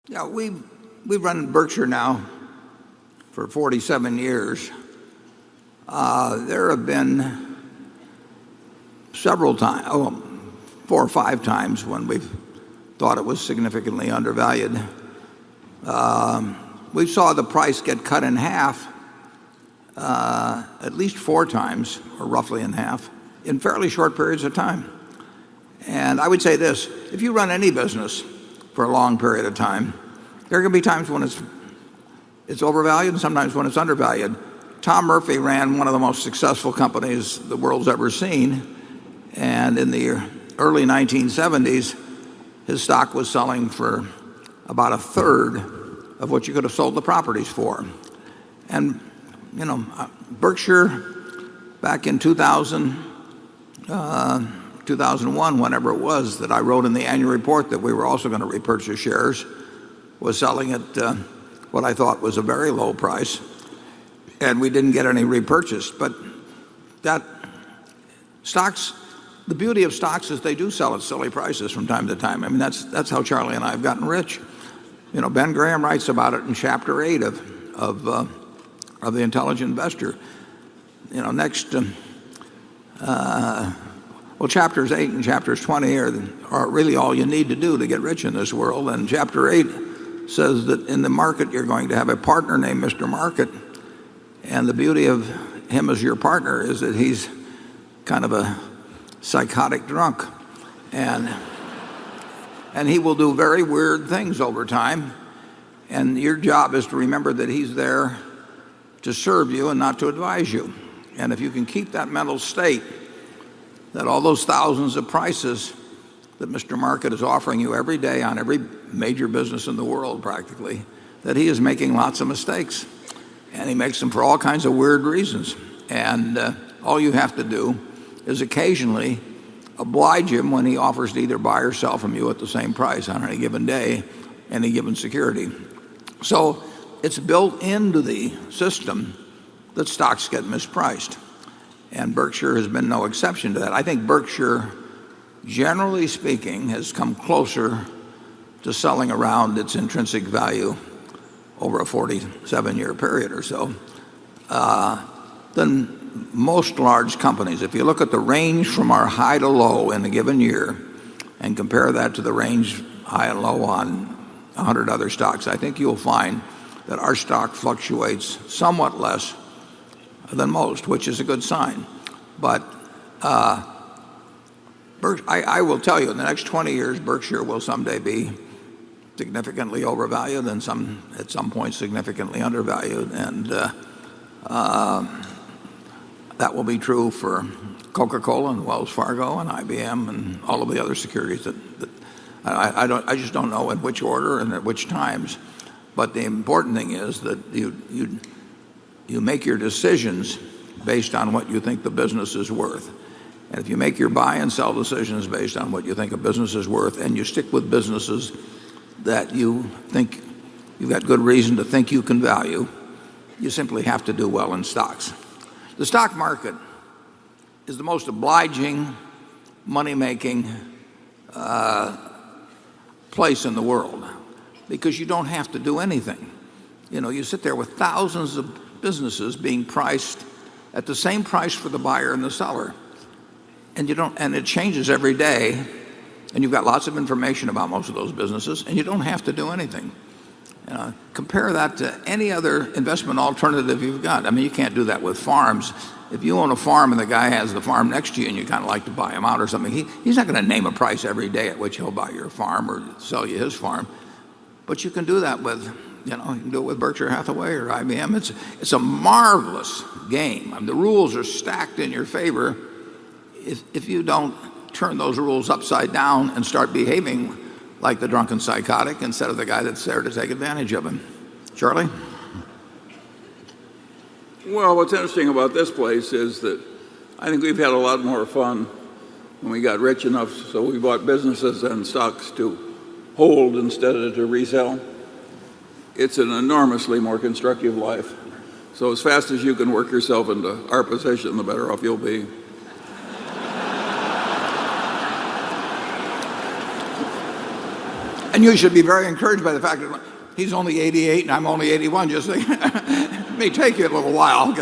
Yeah, we've run Berkshire now for 47 years. There have been several times, 4 or 5 times when we've thought it was significantly undervalued. We saw the price get cut in half at least 4 times, or roughly in half, in fairly short periods of time. And I would say this: if you run any business for a long period of time, there are going to be times when it's overvalued and sometimes when it's undervalued. Tom Murphy ran one of the most successful companies the world's ever seen, and in the early 1970s, his stock was selling for about a third of what you could have sold the properties for. And Berkshire, back in 2001, whenever it was, that I wrote in the annual report that we were also going to repurchase shares, was selling at what I thought was a very low price, and we didn't get any repurchased. But the beauty of stocks is they do sell at silly prices from time to time. I mean, that's how Charlie and I have gotten rich. Ben Graham writes about it in Chapter 8 of The Intelligent Investor. Chapters 8 and Chapters 20 are really all you need to do to get rich in this world. And Chapter 8 says that in the market you're going to have a partner named Mr. Market, and the beauty of him as your partner is that he's kind of a psychotic drunk, and he will do very weird things over time, and your job is to remember that he's there to serve you and not to advise you. And if you can keep that mental state, that all those thousands of prices that Mr. Market is offering you every day on every major business in the world practically, that he is making lots of mistakes, and he makes them for all kinds of weird reasons. And all you have to do is occasionally oblige him when he offers to either buy or sell from you at the same price on any given day, any given security. So it's built into the system that stocks get mispriced, and Berkshire has been no exception to that. I think Berkshire, generally speaking, has come closer to selling around its intrinsic value over a 47-year period or so than most large companies. If you look at the range from our high to low in a given year and compare that to the range high and low on 100 other stocks, I think you'll find that our stock fluctuates somewhat less than most, which is a good sign. But I will tell you, in the next 20 years, Berkshire will someday be significantly overvalued and at some point significantly undervalued. And that will be true for Coca-Cola and Wells Fargo and IBM and all of the other securities that I just don't know in which order and at which times. But the important thing is that you make your decisions based on what you think the business is worth. And if you make your buy and sell decisions based on what you think a business is worth, and you stick with businesses that you think you've got good reason to think you can value, you simply have to do well in stocks. The stock market is the most obliging, money-making place in the world because you don't have to do anything. You sit there with thousands of businesses being priced at the same price for the buyer and the seller, and it changes every day, and you've got lots of information about most of those businesses, and you don't have to do anything. Compare that to any other investment alternative you've got. I mean, you can't do that with farms. If you own a farm and the guy has the farm next to you and you kind of like to buy him out or something, he's not going to name a price every day at which he'll buy your farm or sell you his farm. But you can do that with, you can do it with Berkshire Hathaway or IBM. It's a marvelous game. I mean, the rules are stacked in your favor if you don't turn those rules upside down and start behaving like the drunken psychotic instead of the guy that's there to take advantage of him. Charlie? Well, what's interesting about this place is that I think we've had a lot more fun when we got rich enough so we bought businesses and stocks to hold instead of to resell. It's an enormously more constructive life. So as fast as you can work yourself into our position, the better off you'll be. And you should be very encouraged by the fact that he's only 88 and I'm only 81. Just think, it may take you a little while.